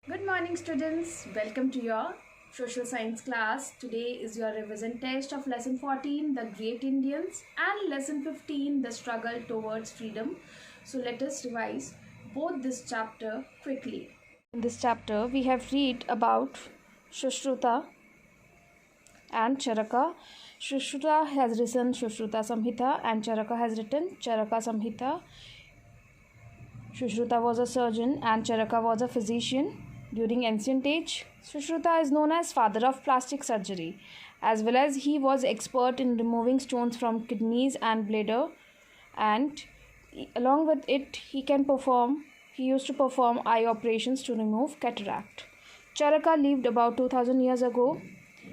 Good morning, students. Welcome to your social science class. Today is your revision test of lesson 14, The Great Indians, and lesson 15, The Struggle Towards Freedom. So let us revise both this chapter quickly. In this chapter, we have read about Sushruta and Charaka. Sushruta has written Sushruta Samhita and Charaka has written Charaka Samhita. Sushruta was a surgeon and Charaka was a physician. During ancient age, Sushruta is known as father of plastic surgery, as well as he was expert in removing stones from kidneys and bladder, and along with it he used to perform eye operations to remove cataract. Charaka lived about 2000 years ago.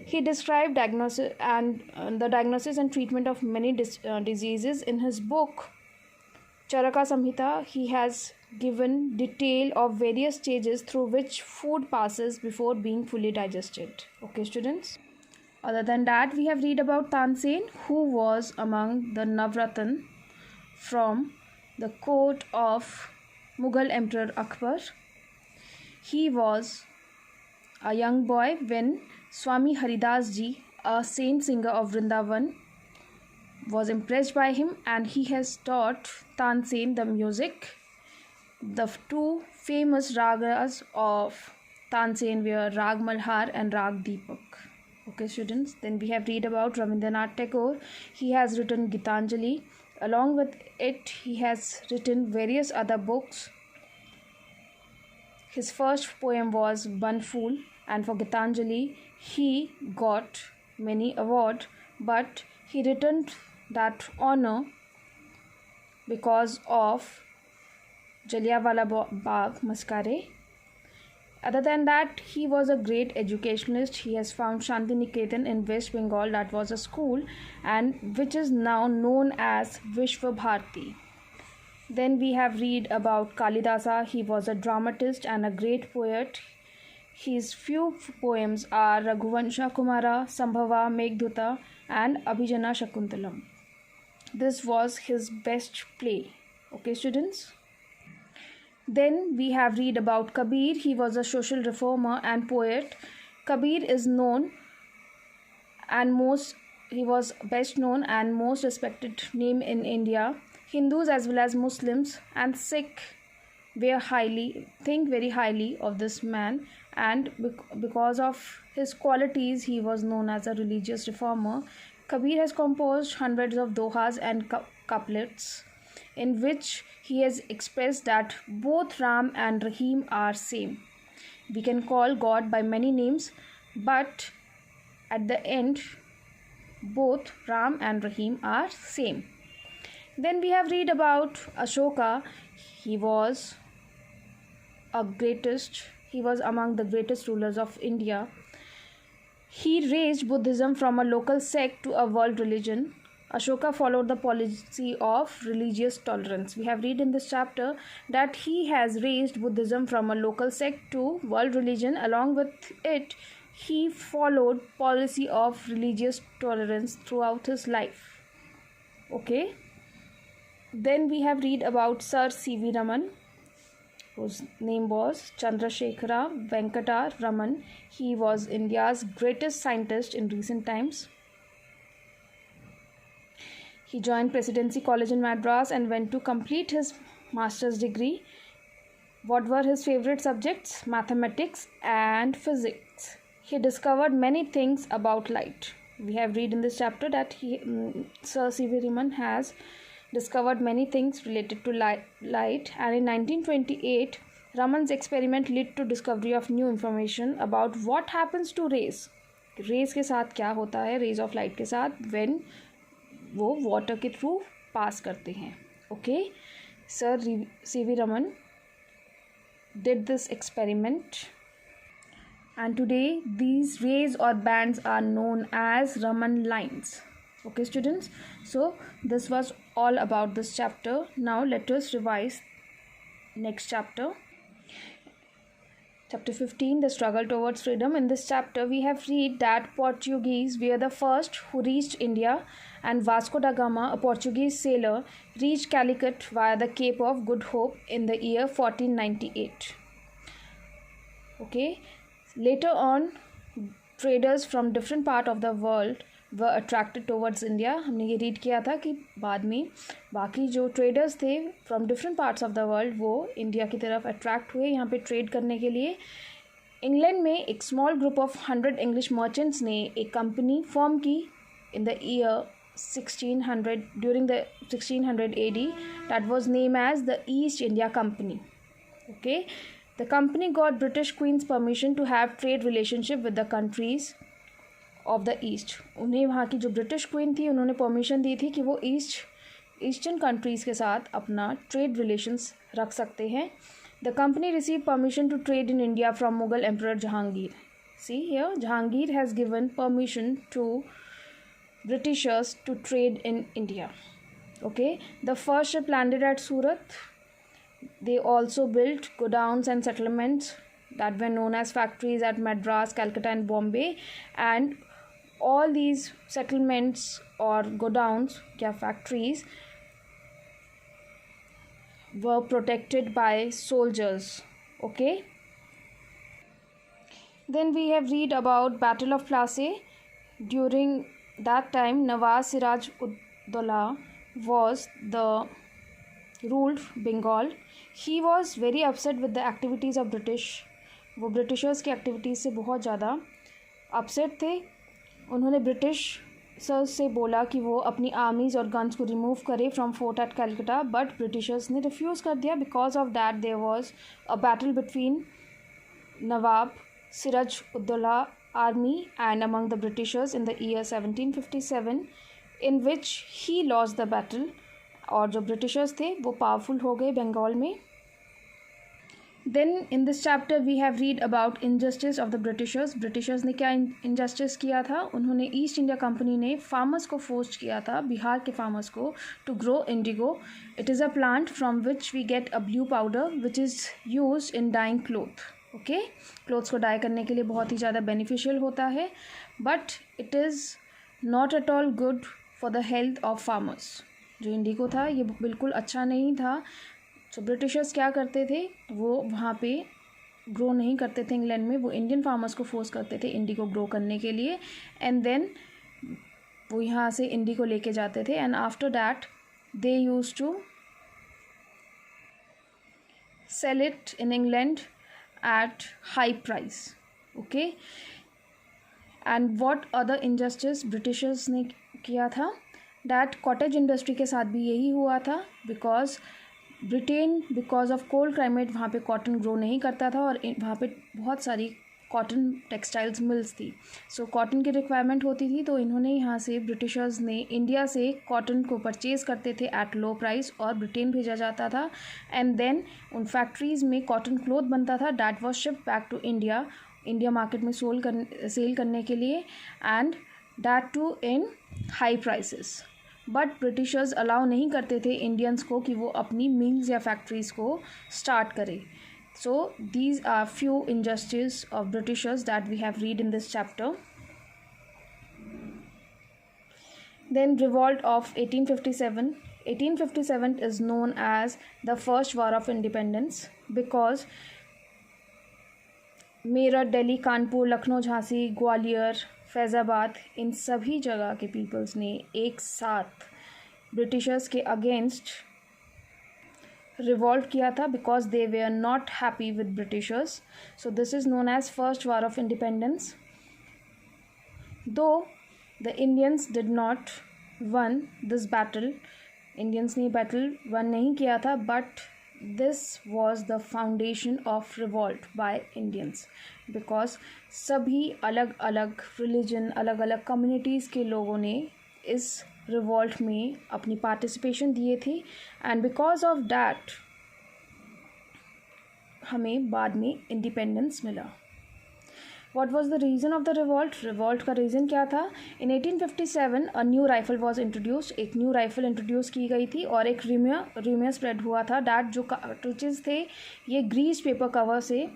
He described the diagnosis and treatment of many diseases in his book Charaka Samhita. He has given detail of various stages through which food passes before being fully digested. Okay, students. Other than that, we have read about Tansen, who was among the Navratan from the court of Mughal Emperor Akbar. He was a young boy when Swami Haridas Ji, a saint singer of Vrindavan, was impressed by him, and he has taught Tansen the music. The two famous ragas of Tansen were Rag Malhar and Rag Deepak. Okay, students. Then we have read about Rabindranath Tagore. He has written Gitanjali. Along with it, he has written various other books. His first poem was Banful, and for Gitanjali, he got many awards, but he returned that honor because of Jallianwala Bagh massacre. Other than that, he was a great educationalist. He has found Shantiniketan in West Bengal, that was a school, and which is now known as Vishwa Bharati. Then we have read about Kalidasa. He was a dramatist and a great poet. His few poems are Raghuvansha Kumara, Sambhava, Meghdutta, and Abhijana Shakuntalam. This was his best play. Okay, students. Then we have read about Kabir. He was a social reformer and poet. Kabir is known and he was best known and most respected name in India. Hindus as well as Muslims and Sikh think very highly of this man, and because of his qualities he was known as a religious reformer. Kabir has composed hundreds of dohas and couplets in which he has expressed that both Ram and Rahim are same. We can call God by many names, but at the end both Ram and Rahim are same. Then we have read about Ashoka. He was among the greatest rulers of India. He raised Buddhism from a local sect to a world religion. Ashoka followed the policy of religious tolerance. We have read in this chapter that he has raised Buddhism from a local sect to world religion. Along with it, he followed policy of religious tolerance throughout his life. Okay. Then we have read about Sir C.V. Raman, whose name was Chandrasekhara Venkata Raman. He was India's greatest scientist in recent times. He joined Presidency College in Madras and went to complete his master's degree. What were his favorite subjects? Mathematics and physics. He discovered many things about light. We have read in this chapter that Sir C.V. Raman has discovered many things related to light, and in 1928 Raman's experiment led to discovery of new information about what happens to rays के साथ क्या होता है rays of light के साथ when वो water के through pass करते हैं. Okay, Sir C.V. Raman did this experiment, and today these rays or bands are known as Raman lines. Okay, students. So this was all about this chapter. Now let us revise next chapter. Chapter 15, The Struggle Towards Freedom. In this chapter, we have read that Portuguese were the first who reached India, and Vasco da Gama, a Portuguese sailor, reached Calicut via the Cape of Good Hope in the year 1498. Okay, later on traders from different part of the world were attracted towards India. हमने ये read किया था कि बाद में बाकी जो traders थे from different parts of the world वो इंडिया की तरफ अट्रैक्ट हुए यहाँ पे ट्रेड करने के लिए. इंग्लैंड में एक small group of 100 English merchants ने एक कंपनी फॉर्म की in the year 1600 during the 1600 AD that was named as the East India Company. Okay, the company got British Queen's permission to have trade relationship with the countries of the East. उन्हें वहाँ की जो British queen थी उन्होंने permission दी थी कि वो eastern countries के साथ अपना ट्रेड रिलेशंस रख सकते हैं. The company receive permission to trade in India from Mughal emperor Jahangir. See here, Jahangir has given permission to Britishers to trade in India. Okay, the first ship landed at Surat. They also built godowns and settlements that were known as factories at Madras, Calcutta and Bombay. And all these settlements or godowns, factories, were protected by soldiers. Okay. Then we have read about Battle of Plassey. During that time Nawaz Siraj Uddola was the ruled Bengal. He was very upset with the activities of British. वो Britishers की activities से बहुत ज़्यादा upset थे. उन्होंने British sirs से बोला कि वो अपनी आर्मीज़ और गन्स को रिमूव करे from fort at Calcutta, but Britishers ने रिफ्यूज़ कर दिया. Because of that there was a battle between Nawab Siraj Uddaula army and among the Britishers in the year 1757, in which he lost the battle. और जो Britishers थे वो powerful हो गए बंगाल में. Then in this chapter we have read about injustice of the Britishers. Britishers ने क्या injustice किया था? उन्होंने ईस्ट इंडिया कंपनी ने फार्मर्स को फोर्स किया था, बिहार के फार्मर्स को, to grow indigo. It is a plant from which we get a blue powder which is use in dyeing cloth. Okay, clothes को डाई करने के लिए बहुत ही ज़्यादा बेनिफिशियल होता है, but it is not at all good for the health of farmers. जो इंडिगो था ये बिल्कुल अच्छा नहीं था. सो ब्रिटिशर्स क्या करते थे, वो वहाँ पे ग्रो नहीं करते थे इंग्लैंड में, वो इंडियन फार्मर्स को फोर्स करते थे इंडिगो ग्रो करने के लिए. एंड देन वो यहाँ से इंडिगो लेके जाते थे. And after that they use to sell it in England at high price. Okay, and what other injustice Britishers ने किया था, that cottage industry के साथ भी यही हुआ था. Because Britain because of cold climate वहाँ पे कॉटन ग्रो नहीं करता था और वहाँ पे बहुत सारी कॉटन टेक्सटाइल्स मिल्स थी. सो कॉटन की रिक्वायरमेंट होती थी, तो इन्होंने यहाँ से ब्रिटिशर्स ने इंडिया से कॉटन को परचेज करते थे एट लो प्राइस और ब्रिटेन भेजा जाता था. एंड देन उन फैक्ट्रीज़ में कॉटन क्लोथ बनता था, that was shift back to India market में सेल करने के लिए, and that too in high prices. But Britishers allow नहीं करते थे इंडियंस को कि वो अपनी मिल्स या फैक्ट्रीज़ को स्टार्ट करें. So these are few injustices of Britishers that we have read in this chapter. Then revolt of 1857. 1857 is known as the first war of independence because Meerut, Delhi, Kanpur, Lucknow, Jhansi, Gwalior, Faizabad, इन सभी जगह के पीपल्स ने एक साथ ब्रिटिशर्स के अगेंस्ट रिवॉल्ट किया था because they were not happy with britishers. So this is known as first war of independence. Though the Indians did not won this battle, Indians ने बैटल वन नहीं किया था, but this was the foundation of revolt by Indians. Because सभी अलग अलग religion, अलग अलग communities के लोगों ने इस रिवॉल्ट में अपनी पार्टिसिपेशन दिए थे. एंड बिकॉज ऑफ डैट हमें बाद में इंडिपेंडेंस मिला. What was the reason of the revolt? Revolt का रीज़न क्या था? इन 1857 a new rifle was introduced. एक न्यू राइफल इंट्रोड्यूस की गई थी और एक र्यूमर स्प्रेड हुआ था. डैट जो कार्ट्रिजेस थे ये ग्रीस पेपर कवर से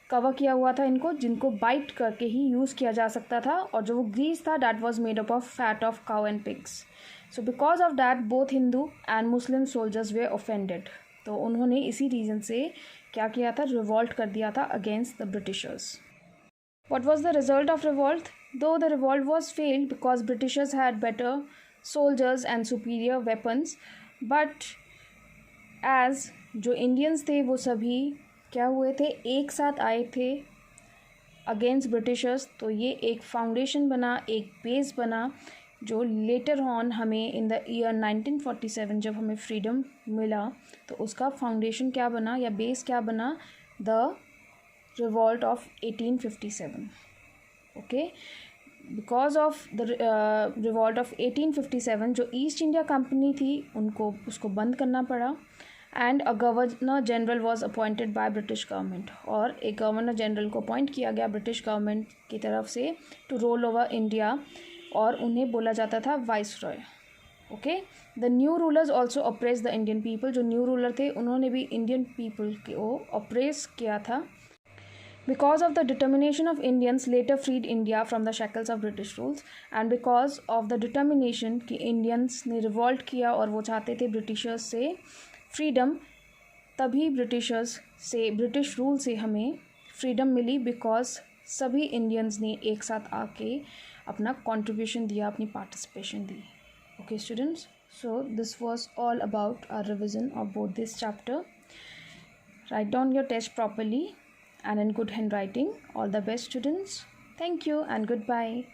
कवर किया हुआ था इनको, जिनको बाइट करके ही यूज़ किया जा सकता था. और जो वो ग्रीस था that was made up of fat of cow and pigs. So because of that both Hindu and Muslim soldiers way offended. तो उन्होंने इसी रीज़न से क्या किया था, रिवॉल्ट कर दिया था against the Britishers. What was the result of revolt? Though the revolt was failed because Britishers had better soldiers and superior weapons, but as जो इंडियंस थे वो सभी क्या हुए थे, एक साथ आए थे अगेंस्ट ब्रिटिशर्स, तो ये एक फाउंडेशन बना, एक बेस बना, जो लेटर ऑन हमें इन द ईयर 1947 जब हमें फ्रीडम मिला तो उसका फाउंडेशन क्या बना या बेस क्या बना, the revolt of 1857. okay, because of the revolt of 1857 जो ईस्ट इंडिया कंपनी थी उनको उसको बंद करना पड़ा, and a governor general was appointed by British government, और एक गवर्नर जनरल को अपॉइंट किया गया ब्रिटिश गवर्नमेंट की तरफ से टू रोल ओवर इंडिया, और उन्हें बोला जाता था viceroy. Okay, the new rulers also oppress the Indian people, जो न्यू रूलर थे उन्होंने भी इंडियन पीपल को अप्रेस किया था. Because of the determination of Indians later freed India from the shackles of British rules, and because of the determination कि Indians ने revolt किया और वो चाहते थे Britishers से freedom, तभी Britishers से British rule से हमें freedom मिली, because सभी Indians ने एक साथ आके अपना contribution दिया, अपनी participation the. Okay students, so this was all about our revision of both this chapter. Write down your test properly and in good handwriting. All the best students. Thank you and goodbye.